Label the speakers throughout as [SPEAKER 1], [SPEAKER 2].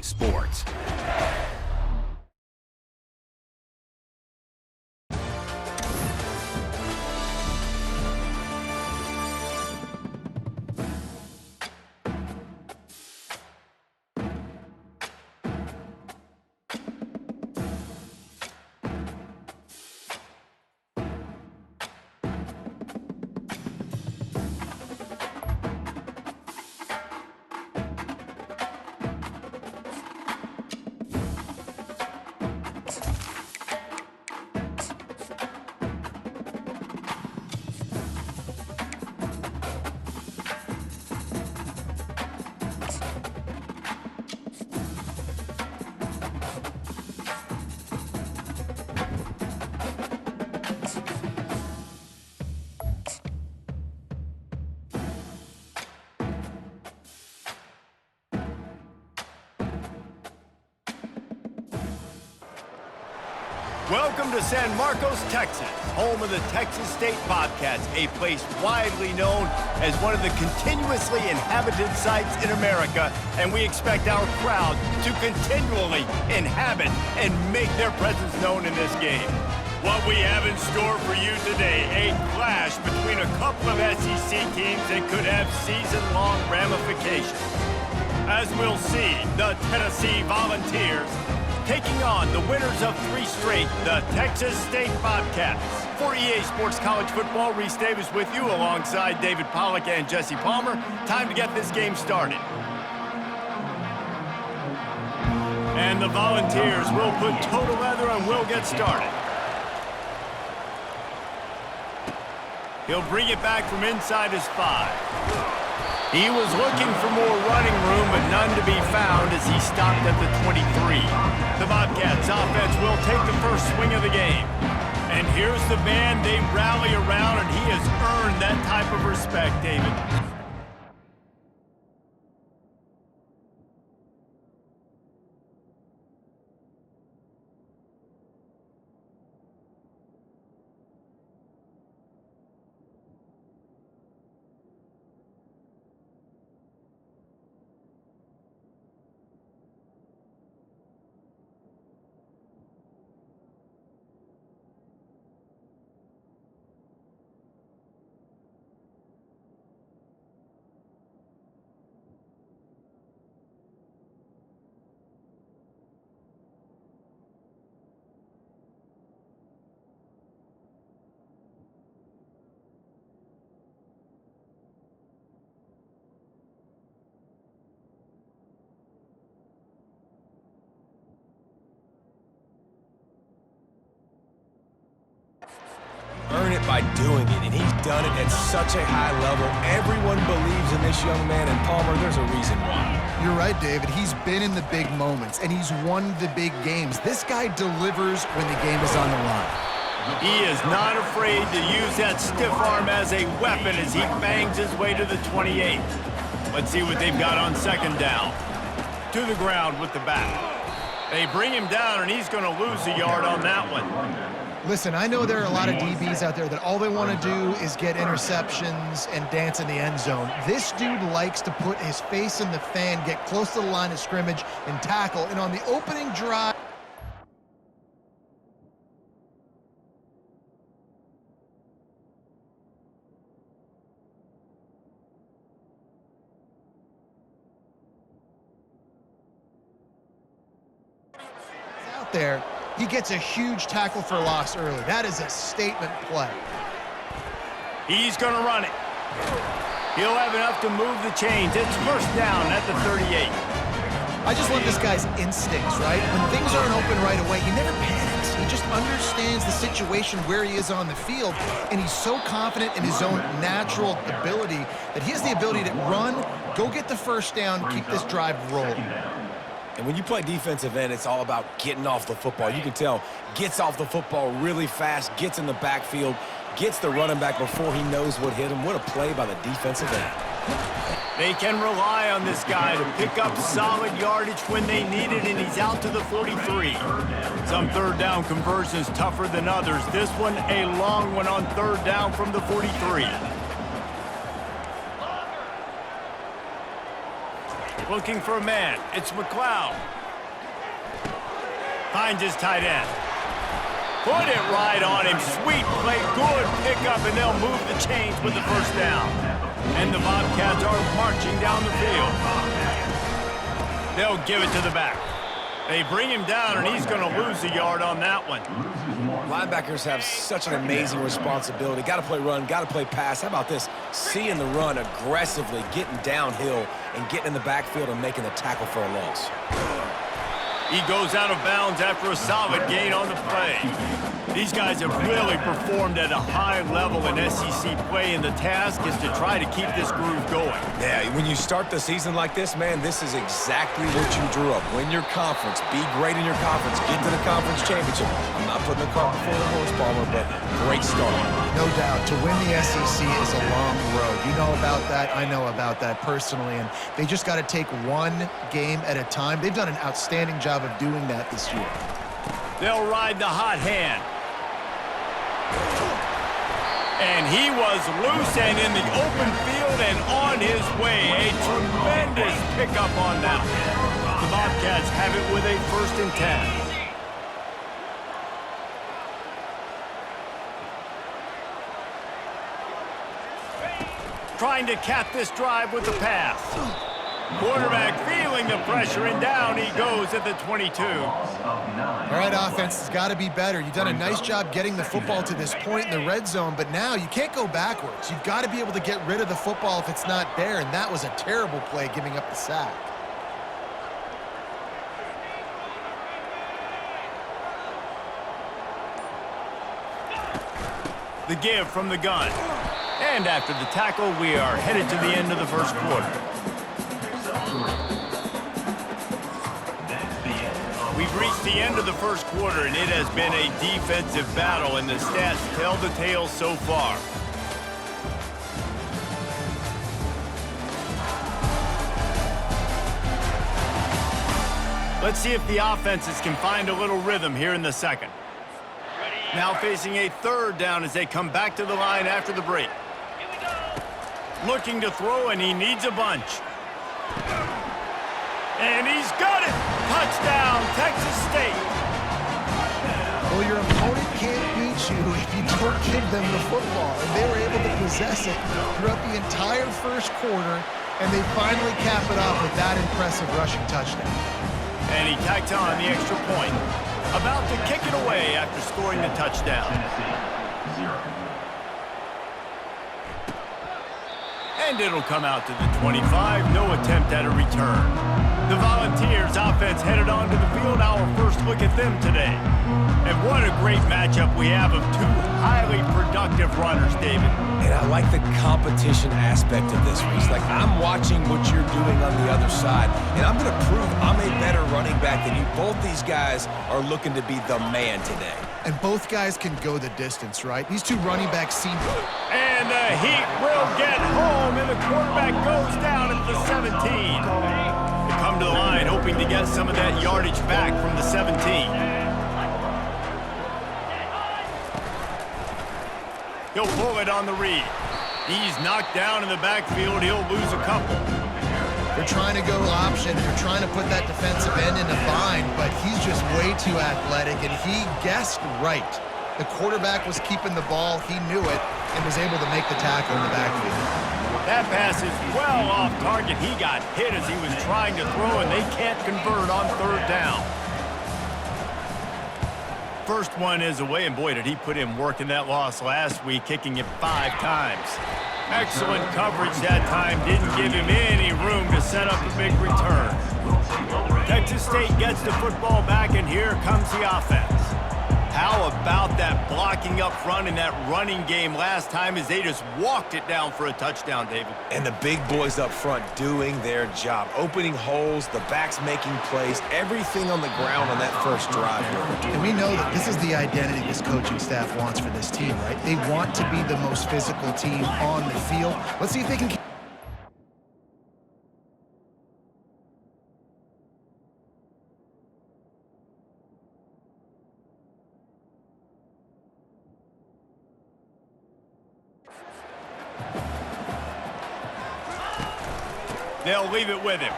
[SPEAKER 1] sports. Welcome to San Marcos, Texas, home of the Texas State Bobcats, a place widely known as one of the continuously inhabited sites in America, and we expect our crowd to continually inhabit and make their presence known in this game. What we have in store for you today, a clash between a couple of SEC teams that could have season-long ramifications. As we'll see, the Tennessee Volunteers taking on the winners of 3 straight, the Texas State Bobcats. For EA Sports College Football, Reese Davis with you alongside David Pollack and Jesse Palmer. Time to get this game started. And the Volunteers will put toe to leather and will get started. He'll bring it back from inside his 5. He was looking for more running room, but none to be found as he stopped at the 23. The Bobcats offense will take the first swing of the game. And here's the band they rally around, and he has earned that type of respect, David.
[SPEAKER 2] Earn it by doing it, and he's done it at such a high level. Everyone believes in this young man, and Palmer, there's a reason why.
[SPEAKER 3] You're right, David. He's been in the big moments, and he's won the big games. This guy delivers when the game is on the line.
[SPEAKER 1] He is not afraid to use that stiff arm as a weapon as he bangs his way to the 28. Let's see what they've got on second down. To the ground with the bat. They bring him down, and he's going to lose a yard on that one.
[SPEAKER 3] Listen, I know there are a lot of DBs out there that all they want to do is get interceptions and dance in the end zone. This dude likes to put his face in the fan, get close to the line of scrimmage, and tackle. And on the opening drive, out there, he gets a huge tackle for loss early. That is a statement play.
[SPEAKER 1] He's going to run it. He'll have enough to move the chains. It's first down at the 38.
[SPEAKER 3] I just love this guy's instincts, right? When things aren't open right away, he never panics. He just understands the situation where he is on the field, and he's so confident in his own natural ability that he has the ability to run, go get the first down, keep this drive rolling.
[SPEAKER 2] And when you play defensive end, it's all about getting off the football. You can tell, gets off the football really fast, gets in the backfield, gets the running back before he knows what hit him. What a play by the defensive end.
[SPEAKER 1] They can rely on this guy to pick up solid yardage when they need it, and he's out to the 43. Some third down conversions tougher than others. This one, a long one on third down from the 43. Looking for a man. It's McLeod. Finds his tight end. Put it right on him. Sweet play. Good pickup, and they'll move the chains with the first down. And the Bobcats are marching down the field. They'll give it to the back. They bring him down, and he's going to lose a yard on that one.
[SPEAKER 2] Linebackers have such an amazing responsibility. Got to play run, got to play pass. How about this? Seeing the run aggressively, getting downhill, and getting in the backfield and making the tackle for a loss.
[SPEAKER 1] He goes out of bounds after a solid gain on the play. These guys have really performed at a high level in SEC play, and the task is to try to keep this groove going.
[SPEAKER 2] Yeah, when you start the season like this, man, this is exactly what you drew up. Win your conference, be great in your conference, get to the conference championship. I'm not putting the cart before the horse, Palmer, but great start.
[SPEAKER 3] No doubt. To win the SEC is a long road. You know about that. I know about that personally, and they just got to take one game at a time. They've done an outstanding job of doing that this year.
[SPEAKER 1] They'll ride the hot hand. And he was loose and in the open field and on his way. A tremendous pickup on that one. The Bobcats have it with a 1st and 10. Trying to cap this drive with the pass. Quarterback feeling the pressure, and down he goes at the 22.
[SPEAKER 3] All right, offense has got to be better. You've done a nice job getting the football to this point in the red zone, but now you can't go backwards. You've got to be able to get rid of the football if it's not there, and that was a terrible play giving up the sack.
[SPEAKER 1] The give from the gun. And after the tackle, we are headed to the end of the first quarter. We've reached the end of the first quarter, and it has been a defensive battle, and the stats tell the tale so far. Let's see if the offenses can find a little rhythm here in the second. Now facing a 3rd down as they come back to the line after the break. Looking to throw, and he needs a bunch. And he's got it! Touchdown, Texas State!
[SPEAKER 3] Well, your opponent can't beat you if you don't give them the football. And they were able to possess it throughout the entire first quarter, and they finally cap it off with that impressive rushing touchdown.
[SPEAKER 1] And he tacks on the extra point. About to kick it away after scoring the touchdown. And it'll come out to the 25. No attempt at a return. The Volunteers offense headed onto the field. Our first look at them today. And what a great matchup we have of two highly productive runners, David.
[SPEAKER 2] And I like the competition aspect of this, Reese. Like, I'm watching what you're doing on the other side, and I'm going to prove I'm a better running back than you. Both these guys are looking to be the man today.
[SPEAKER 3] And both guys can go the distance, right? These two running backs seem...
[SPEAKER 1] And the Heat will get home, and the quarterback goes down at the 17. They come to the line hoping to get some of that yardage back from the 17. He'll pull it on the read. He's knocked down in the backfield. He'll lose a couple.
[SPEAKER 3] They're trying to go option. They're trying to put that defensive end in a bind, but he's just way too athletic, and he guessed right. The quarterback was keeping the ball. He knew it and was able to make the tackle in the backfield.
[SPEAKER 1] That pass is well off target. He got hit as he was trying to throw, and they can't convert on 3rd down. First one is away, and boy, did he put in work in that loss last week, kicking it 5 times. Excellent coverage that time. Didn't give him any room to set up a big return. Texas State gets the football back, and here comes the offense. How about that blocking up front in that running game last time as they just walked it down for a touchdown, David?
[SPEAKER 2] And the big boys up front doing their job, opening holes, the backs making plays, everything on the ground on that first drive.
[SPEAKER 3] And we know that this is the identity this coaching staff wants for this team, right? They want to be the most physical team on the field. Let's see if they can...
[SPEAKER 1] They'll leave it with him.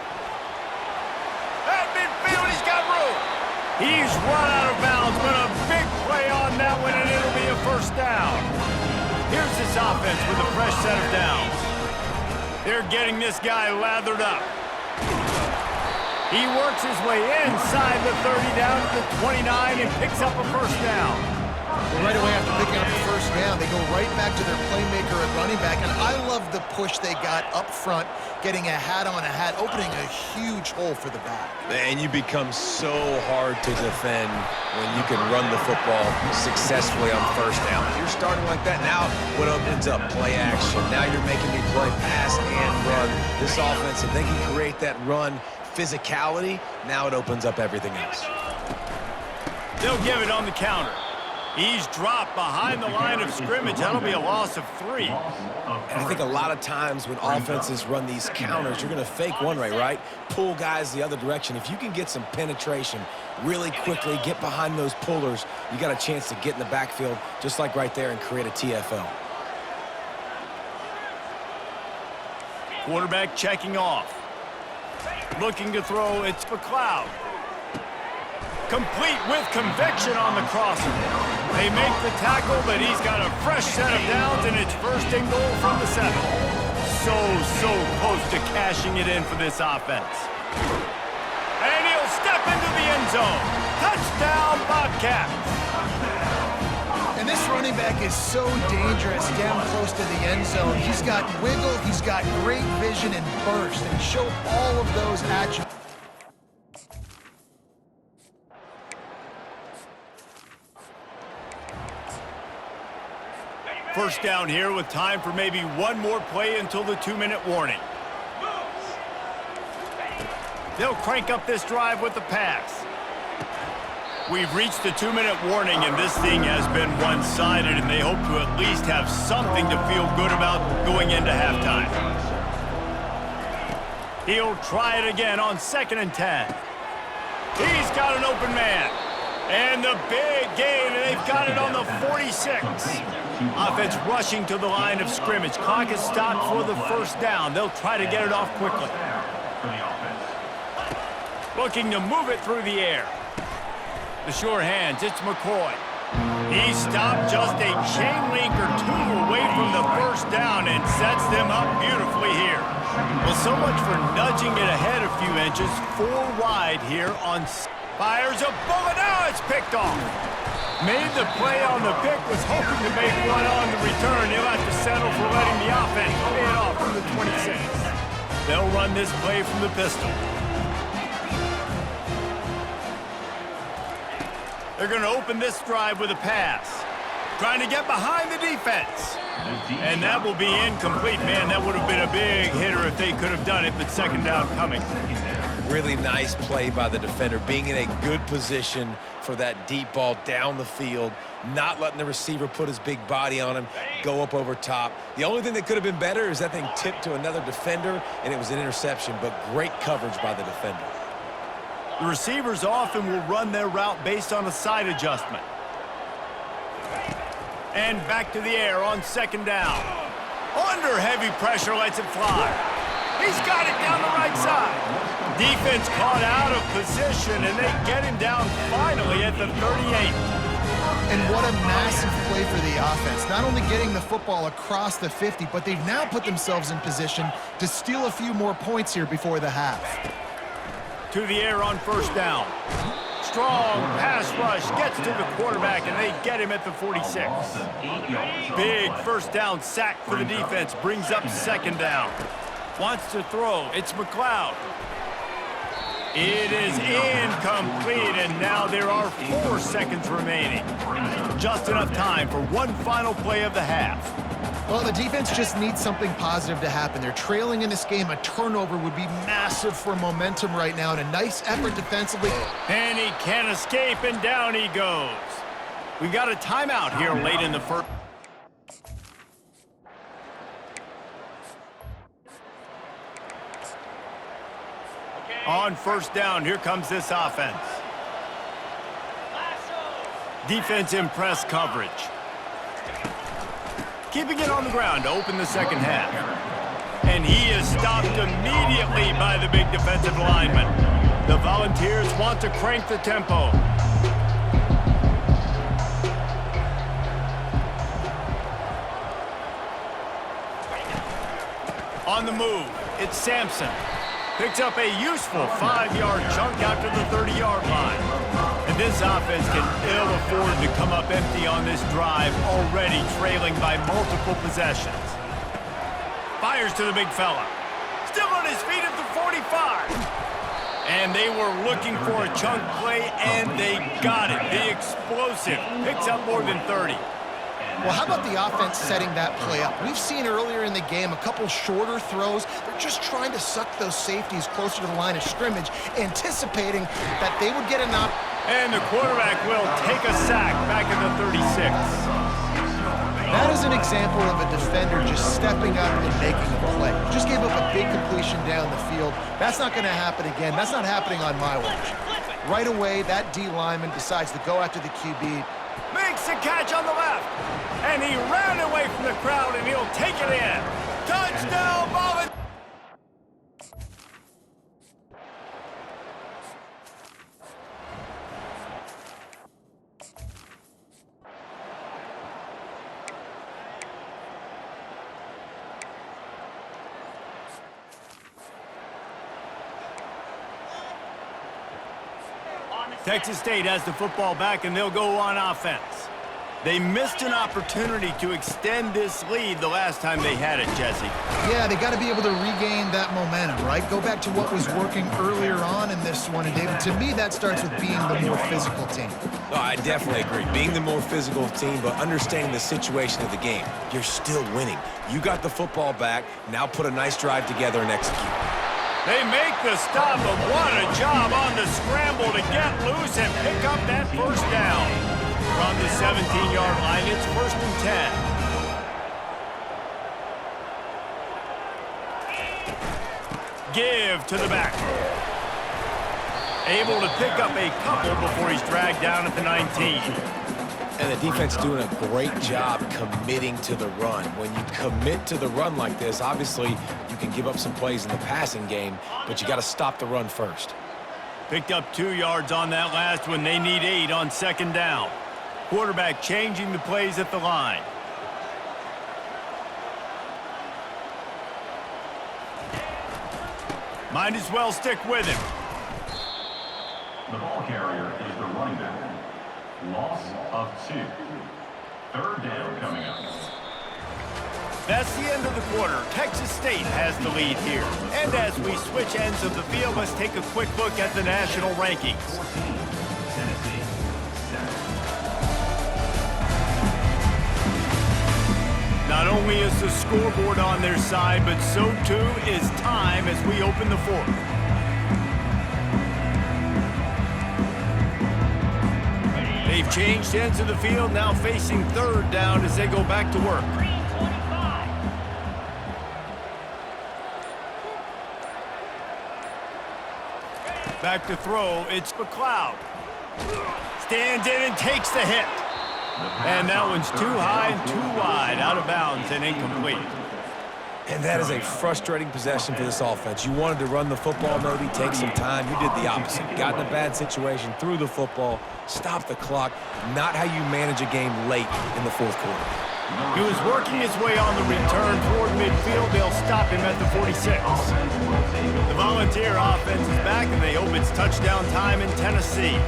[SPEAKER 1] field. He's got room. He's run out of bounds, but a big play on that one, and it'll be a first down. Here's this offense with a fresh set of downs. They're getting this guy lathered up. He works his way inside the 30 down to the 29 and picks up a first down.
[SPEAKER 3] Well, right away after picking up the first down, they go right back to their playmaker at running back. And I love the push they got up front, getting a hat on a hat, opening a huge hole for the back.
[SPEAKER 2] And you become so hard to defend when you can run the football successfully on first down. You're starting like that. Now what opens up? Play action. Now you're making me play pass and run. This offense, if they can create that run physicality, now it opens up everything else.
[SPEAKER 1] They'll give it on the counter. He's dropped behind the line of scrimmage. That'll be a loss of 3.
[SPEAKER 2] And I think a lot of times when offenses run these counters, you're going to fake one way, right? Pull guys the other direction. If you can get some penetration really quickly, get behind those pullers, you got a chance to get in the backfield just like right there and create a TFL.
[SPEAKER 1] Quarterback checking off. Looking to throw, it's McLeod. Complete with conviction on the crosser. They make the tackle, but he's got a fresh set of downs, and it's first and goal from the 7. So close to cashing it in for this offense. And he'll step into the end zone. Touchdown, Bobcats.
[SPEAKER 3] And this running back is so dangerous down close to the end zone. He's got wiggle, he's got great vision and burst, and he showed all of those attributes.
[SPEAKER 1] First down here with time for maybe one more play until the 2-minute warning. They'll crank up this drive with the pass. We've reached the 2-minute warning, and this thing has been one-sided, and they hope to at least have something to feel good about going into halftime. He'll try it again on 2nd and 10. He's got an open man. And the big gain, and they've got it on the 46. Offense rushing to the line of scrimmage. Clock is stopped for the first down. They'll try to get it off quickly. Looking to move it through the air. The sure hands, it's McCoy. He stopped just a chain link or 2 away from the first down and sets them up beautifully here. Well, so much for nudging it ahead a few inches. 4 wide here on... Fires a bullet. Now it's picked off. Made the play on the pick. Was hoping to make one on the return. He'll have to settle for letting the offense pay it off from the 26. They'll run this play from the pistol. They're going to open this drive with a pass. Trying to get behind the defense. And that will be incomplete. Man, that would have been a big hitter if they could have done it, but second down coming.
[SPEAKER 2] Really nice play by the defender, being in a good position for that deep ball down the field, not letting the receiver put his big body on him, go up over top. The only thing that could have been better is that thing tipped to another defender, and it was an interception, but great coverage by the defender.
[SPEAKER 1] The receivers often will run their route based on a side adjustment. And back to the air on 2nd down. Under heavy pressure, lets it fly. He's got it down the right side. Defense caught out of position, and they get him down finally at the 38.
[SPEAKER 3] And what a massive play for the offense. Not only getting the football across the 50, but they've now put themselves in position to steal a few more points here before the half.
[SPEAKER 1] To the air on first down. Strong pass rush gets to the quarterback, and they get him at the 46. Big first down sack for the defense. Brings up 2nd down. Wants to throw. It's McLeod. It is incomplete, and now there are 4 seconds remaining. Just enough time for one final play of the half.
[SPEAKER 3] Well, the defense just needs something positive to happen. They're trailing in this game. A turnover would be massive for momentum right now, and a nice effort defensively.
[SPEAKER 1] And he can't escape, and down he goes. We got a timeout here late in the first. On first down, here comes this offense. Defense in press coverage. Keeping it on the ground to open the second half. And he is stopped immediately by the big defensive lineman. The Volunteers want to crank the tempo. On the move, it's Sampson. Picks up a useful 5-yard chunk out to the 30-yard line. And this offense can ill afford to come up empty on this drive, already trailing by multiple possessions. Fires to the big fella. Still on his feet at the 45. And they were looking for a chunk play, and they got it. The explosive picks up more than 30.
[SPEAKER 3] Well, how about the offense setting that play up? We've seen earlier in the game a couple shorter throws. They're just trying to suck those safeties closer to the line of scrimmage, anticipating that they would get a knock.
[SPEAKER 1] And the quarterback will take a sack back at the 36.
[SPEAKER 3] That is an example of a defender just stepping up and making a play. Just gave up a big completion down the field. That's not going to happen again. That's not happening on my watch. Right away, that D lineman decides to go after the QB.
[SPEAKER 1] Makes the catch on the left. And he ran away from the crowd, and he'll take it in. Touchdown, Volunteers! Texas State has the football back, and they'll go on offense. They missed an opportunity to extend this lead the last time they had it, Jesse.
[SPEAKER 3] Yeah, they got to be able to regain that momentum, right? Go back to what was working earlier on in this one. And, David, to me, that starts with being the more physical team.
[SPEAKER 2] No, I definitely agree. Being the more physical team, but understanding the situation of the game. You're still winning. You got the football back. Now put a nice drive together and execute.
[SPEAKER 1] They make the stop, but what a job on the scramble to get loose and pick up that first down. From the 17-yard line, it's 1st and 10. Give to the back. Able to pick up a couple before he's dragged down at the 19.
[SPEAKER 2] And the defense doing a great job committing to the run. When you commit to the run like this, obviously you can give up some plays in the passing game, but you got to stop the run first.
[SPEAKER 1] Picked up 2 yards on that last one. They need 8 on 2nd down. Quarterback changing the plays at the line. Might as well stick with him.
[SPEAKER 4] The ball carrier is the running back. Loss of 2. 3rd down coming up.
[SPEAKER 1] That's the end of the quarter. Texas State has the lead here. And as we switch ends of the field, let's take a quick look at the national rankings.
[SPEAKER 4] 14, Tennessee, 7.
[SPEAKER 1] Not only is the scoreboard on their side, but so too is time as we open the 4th. They've changed ends of the field, now facing 3rd down as they go back to work. Back to throw, it's McLeod. Stands in and takes the hit. And that one's too high and too wide, out of bounds and incomplete.
[SPEAKER 2] And that is a frustrating possession for this offense. You wanted to run the football, maybe take some time. You did the opposite. Got in a bad situation, threw the football, stopped the clock. Not how you manage a game late in the 4th quarter.
[SPEAKER 1] He was working his way on the return toward midfield. They'll stop him at the 46. The Volunteer offense is back, and they hope it's touchdown time in Tennessee.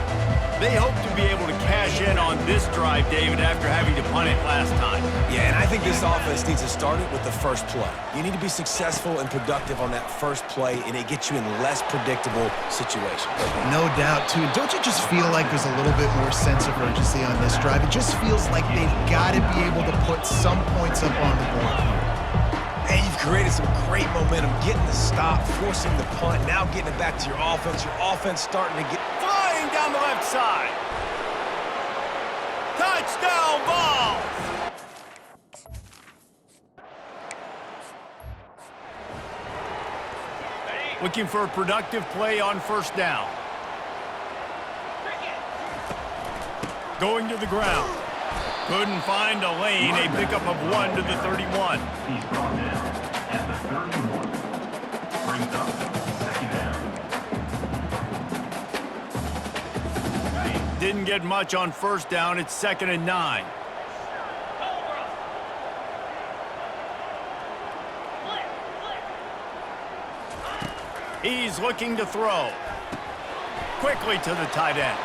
[SPEAKER 1] They hope to be able to cash in on this drive, David, after having to punt it last time.
[SPEAKER 2] Yeah, and I think this offense needs to start it with the first play. You need to be successful and productive on that first play, and it gets you in less predictable situations.
[SPEAKER 3] No doubt, too. Don't you just feel like there's a little bit more sense of urgency on this drive? It just feels like they've got to be able to put some points up on the board here.
[SPEAKER 2] And you've created some great momentum, getting the stop, forcing the punt, now getting it back to your offense. Your offense starting to get...
[SPEAKER 1] Flying down the left side. Touchdown ball. Looking for a productive play on 1st down. Going to the ground. Couldn't find a lane. A pickup of 1 to the 31.
[SPEAKER 4] He's brought down at the 31. Brings up 2nd down.
[SPEAKER 1] didn't get much on first down. It's 2nd and 9. He's looking to throw. Quickly to the tight end.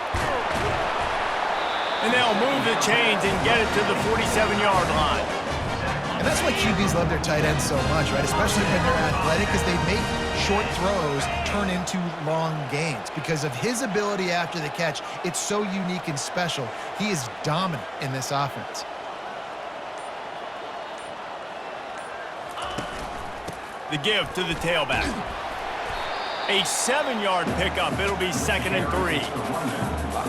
[SPEAKER 1] And they'll move the chains and get it to the 47-yard line.
[SPEAKER 3] And that's why QBs love their tight ends so much, right? Especially when they're athletic, because they make short throws turn into long gains. Because of his ability after the catch, it's so unique and special. He is dominant in this offense.
[SPEAKER 1] The give to the tailback. A 7-yard pickup. It'll be 2nd and 3.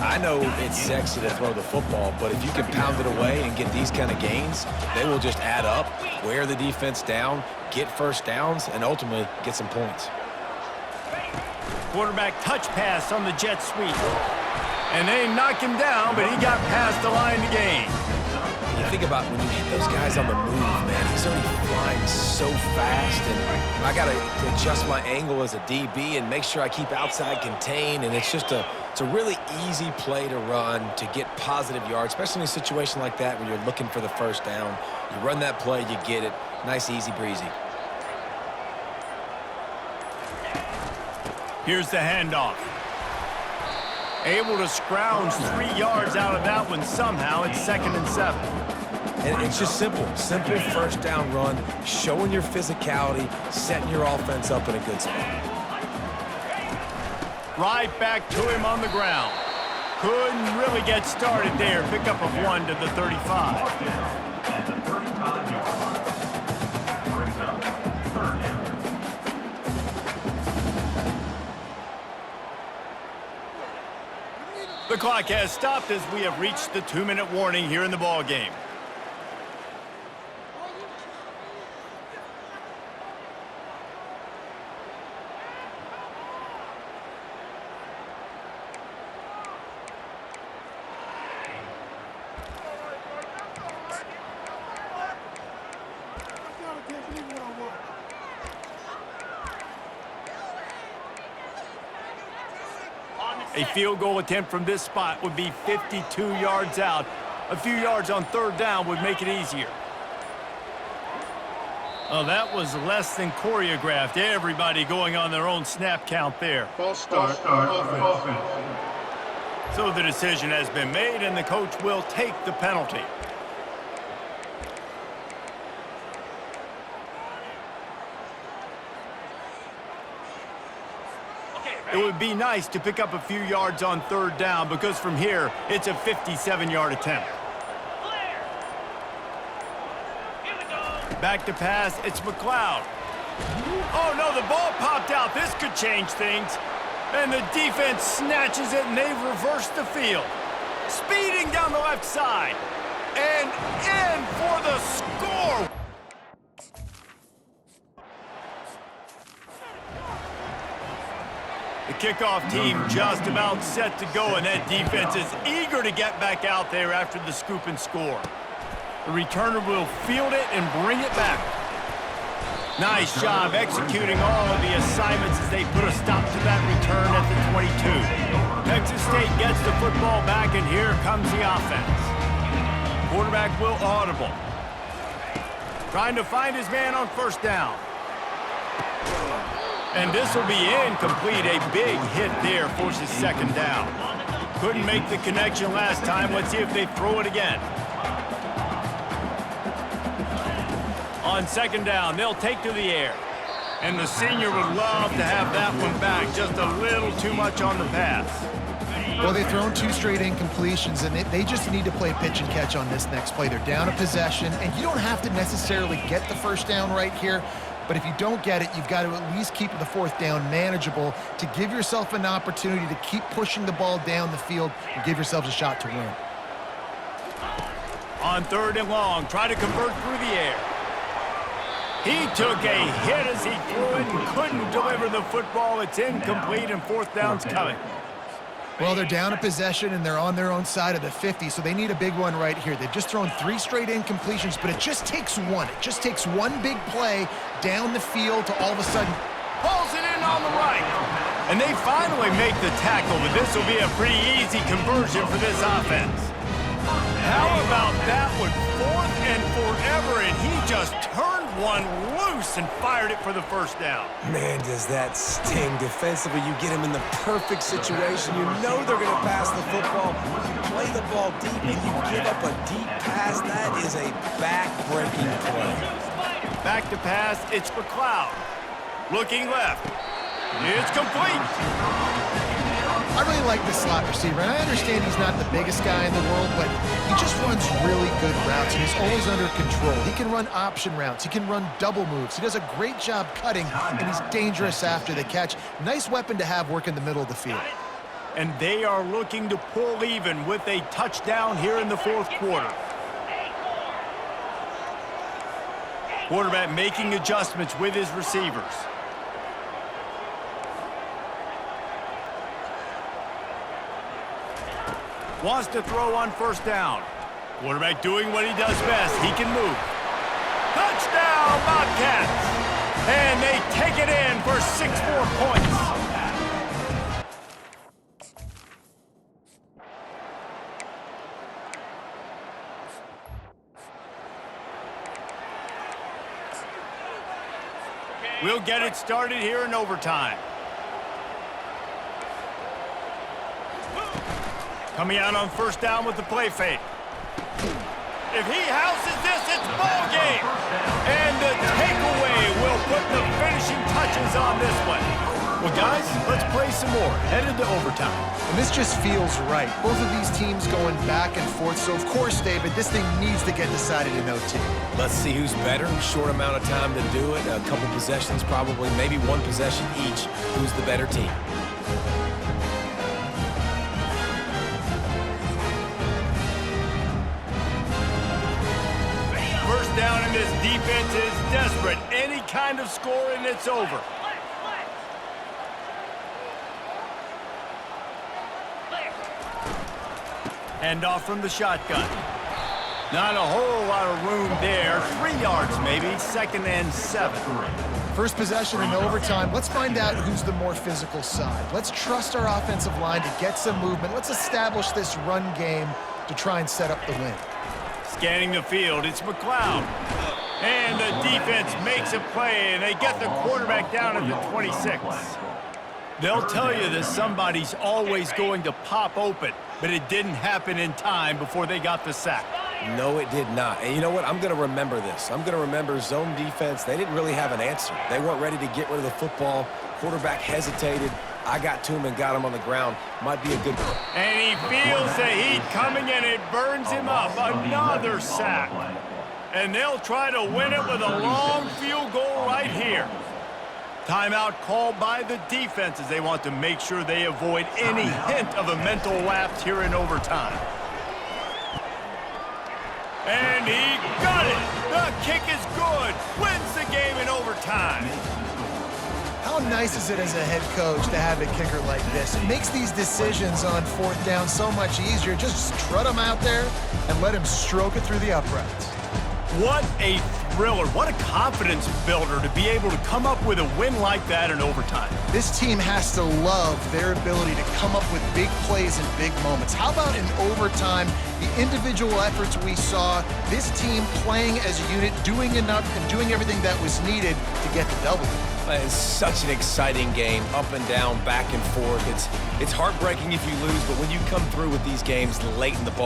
[SPEAKER 2] I know it's sexy to throw the football, but if you can pound it away and get these kind of gains, they will just add up, wear the defense down, get first downs, and ultimately get some points.
[SPEAKER 1] Quarterback touch pass on the jet sweep. And they knock him down, but he got past the line to gain.
[SPEAKER 2] You think about when you hit those guys on the move, man, he's already flying so fast, and I got to adjust my angle as a DB and make sure I keep outside contained, and it's a really easy play to run to get positive yards, especially in a situation like that where you're looking for the first down. You run that play, you get it. Nice, easy breezy.
[SPEAKER 1] Here's the handoff. Able to scrounge 3 yards out of that one somehow. It's 2nd and 7.
[SPEAKER 2] And it's just simple first down run, showing your physicality, setting your offense up in a good spot.
[SPEAKER 1] Right back to him on the ground. Couldn't really get started there. Pickup of 1 to the 35.
[SPEAKER 4] At the 35-yard line. Brings up 3rd down.
[SPEAKER 1] The clock has stopped as we have reached the 2-minute warning here in the ball game. A field goal attempt from this spot would be 52 yards out. A few yards on 3rd down would make it easier. Oh, that was less than choreographed. Everybody going on their own snap count there.
[SPEAKER 5] False start. Offense.
[SPEAKER 1] So the decision has been made, and the coach will take the penalty. It would be nice to pick up a few yards on 3rd down because from here, it's a 57-yard attempt. Back to pass, it's McLeod. Oh, no, the ball popped out. This could change things. And the defense snatches it, and they've reversed the field. Speeding down the left side. And in for the score. The kickoff team just about set to go, and that defense is eager to get back out there after the scoop and score. The returner will field it and bring it back. Nice job executing all of the assignments as they put a stop to that return at the 22. Texas State gets the football back, and here comes the offense. Quarterback will audible. Trying to find his man on 1st down. And this will be incomplete. A big hit there forces 2nd down. Couldn't make the connection last time. Let's see if they throw it again. On 2nd down, they'll take to the air. And the senior would love to have that one back. Just a little too much on the pass.
[SPEAKER 3] Well, they've thrown 2 straight incompletions, and they just need to play pitch and catch on this next play. They're down a possession, and you don't have to necessarily get the 1st down right here. But if you don't get it, you've got to at least keep the 4th down manageable to give yourself an opportunity to keep pushing the ball down the field and give yourselves a shot to win.
[SPEAKER 1] On 3rd and long, try to convert through the air. He took a hit as he threw it and couldn't deliver the football. It's incomplete, and 4th down's coming.
[SPEAKER 3] Well, they're down a possession, and they're on their own side of the 50, so they need a big one right here. They've just thrown 3 straight incompletions, but it just takes one. It just takes one big play down the field to all of a sudden
[SPEAKER 1] pulls it in on the right. And they finally make the tackle, but this will be a pretty easy conversion for this offense. How about that one? 4th and forever, and he just turned one loose and fired it for the first down.
[SPEAKER 2] Man, does that sting. Defensively, you get him in the perfect situation. You know they're going to pass the football. You play the ball deep, and you give up a deep pass. That is a back-breaking play.
[SPEAKER 1] Back to pass, it's McLeod. Looking left. It's complete.
[SPEAKER 3] I really like this slot receiver, and I understand he's not the biggest guy in the world, but he just runs really good routes, and he's always under control. He can run option routes. He can run double moves. He does a great job cutting, and he's dangerous after the catch. Nice weapon to have work in the middle of the field.
[SPEAKER 1] And they are looking to pull even with a touchdown here in the 4th quarter. Quarterback making adjustments with his receivers. Wants to throw on first down. Quarterback doing what he does best. He can move. Touchdown, Bobcats! And they take it in for 6 more points. We'll get it started here in overtime. Coming out on first down with the play fake. If he houses this, it's ball game. And the takeaway will put the finishing touches on this one.
[SPEAKER 2] Well, guys, let's play some more. Headed to overtime.
[SPEAKER 3] And this just feels right. Both of these teams going back and forth. So, of course, David, this thing needs to get decided in OT.
[SPEAKER 2] Let's see who's better. Short amount of time to do it. A couple possessions probably, maybe one possession each. Who's the better team?
[SPEAKER 1] First down, and this defense is desperate. Any kind of score, and it's over. Handoff from the shotgun. Not a whole lot of room there. 3 yards maybe. 2nd and 7.
[SPEAKER 3] First possession in overtime. Let's find out who's the more physical side. Let's trust our offensive line to get some movement. Let's establish this run game to try and set up the win.
[SPEAKER 1] Scanning the field, it's McLeod. And the defense makes a play, and they get the quarterback down at the 26. They'll tell you that somebody's always going to pop open, but it didn't happen in time before they got the sack.
[SPEAKER 2] No, it did not. And you know what? I'm going to remember this. I'm going to remember zone defense. They didn't really have an answer. They weren't ready to get rid of the football. Quarterback hesitated. I got to him and got him on the ground. Might be a good one.
[SPEAKER 1] And he feels the heat coming, and it burns him up. Another sack. And they'll try to win it with a long field goal right here. Timeout called by the defense as they want to make sure they avoid any hint of a mental lapse here in overtime. And he got it. The kick is good. Wins the game in overtime.
[SPEAKER 3] How nice is it as a head coach to have a kicker like this? It makes these decisions on 4th down so much easier. Just strut him out there and let him stroke it through the uprights.
[SPEAKER 1] What a thriller. What a confidence builder to be able to come up with a win like that in overtime.
[SPEAKER 3] This team has to love their ability to come up with big plays and big moments. How about in overtime, the individual efforts we saw, this team playing as a unit, doing enough and doing everything that was needed to get the W.
[SPEAKER 2] It's such an exciting game, up and down, back and forth. It's heartbreaking if you lose, but when you come through with these games late in the ball